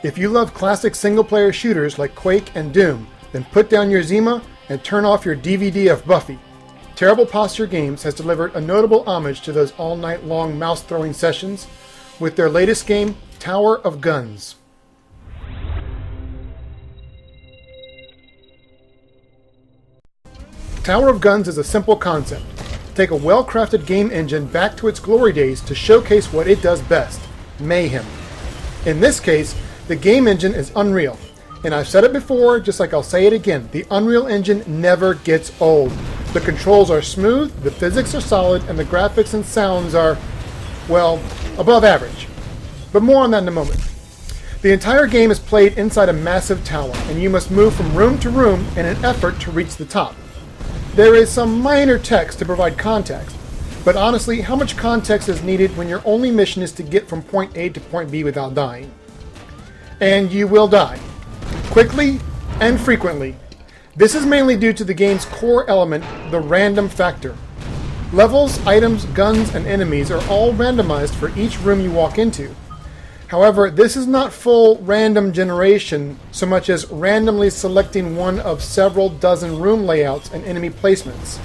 If you love classic single-player shooters like Quake and Doom, then put down your Zima and turn off your DVD of Buffy. Terrible Posture Games has delivered a notable homage to those all-night-long mouse-throwing sessions with their latest game, Tower of Guns. Tower of Guns is a simple concept. Take a well-crafted game engine back to its glory days to showcase what it does best, mayhem. In this case, the game engine is Unreal. And I've said it before, just like I'll say it again, the Unreal Engine never gets old. The controls are smooth, the physics are solid, and the graphics and sounds are, well, above average. But more on that in a moment. The entire game is played inside a massive tower, and you must move from room to room in an effort to reach the top. There is some minor text to provide context, but honestly, how much context is needed when your only mission is to get from point A to point B without dying? And you will die. Quickly and frequently. This is mainly due to the game's core element, the random factor. Levels, items, guns, and enemies are all randomized for each room you walk into. However, this is not full random generation so much as randomly selecting one of several dozen room layouts and enemy placements.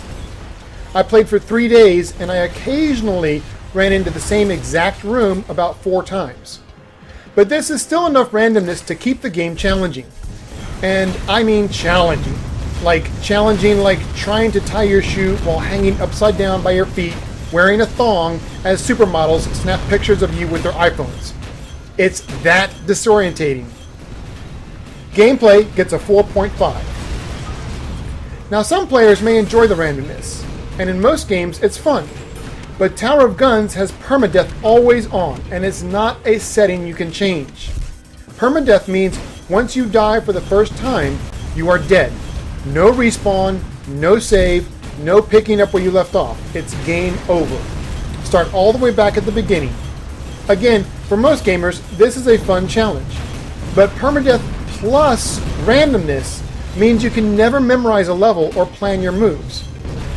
I played for 3 days and I occasionally ran into the same exact room about 4 times. But this is still enough randomness to keep the game challenging. And I mean challenging. Like trying to tie your shoe while hanging upside down by your feet, wearing a thong as supermodels snap pictures of you with their iPhones. It's that disorientating. Gameplay gets a 4.5. Now some players may enjoy the randomness, and in most games it's fun. But Tower of Guns has permadeath always on, and it's not a setting you can change. Permadeath means once you die for the first time, you are dead. No respawn, no save, no picking up where you left off. It's game over. Start all the way back at the beginning. Again, for most gamers, this is a fun challenge. But permadeath plus randomness means you can never memorize a level or plan your moves.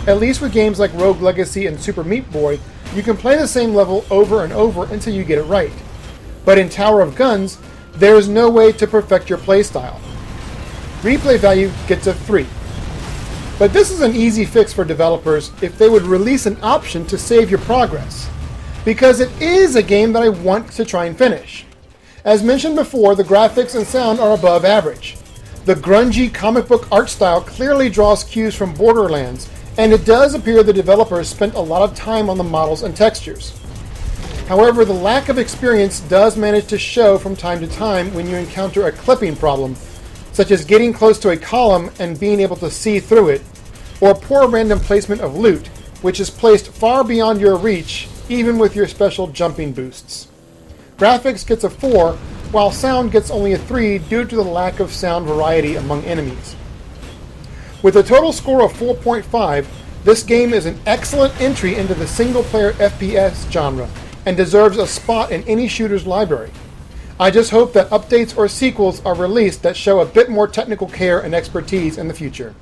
At least with games like Rogue Legacy and Super Meat Boy, you can play the same level over and over until you get it right. But in Tower of Guns, there is no way to perfect your playstyle. Replay value gets a 3. But this is an easy fix for developers if they would release an option to save your progress, because it is a game that I want to try and finish. As mentioned before, the graphics and sound are above average. The grungy comic book art style clearly draws cues from Borderlands, and it does appear the developers spent a lot of time on the models and textures. However, the lack of experience does manage to show from time to time when you encounter a clipping problem, such as getting close to a column and being able to see through it, or poor random placement of loot, which is placed far beyond your reach, even with your special jumping boosts. Graphics gets a 4, while sound gets only a 3 due to the lack of sound variety among enemies. With a total score of 4.5, this game is an excellent entry into the single-player FPS genre and deserves a spot in any shooter's library. I just hope that updates or sequels are released that show a bit more technical care and expertise in the future.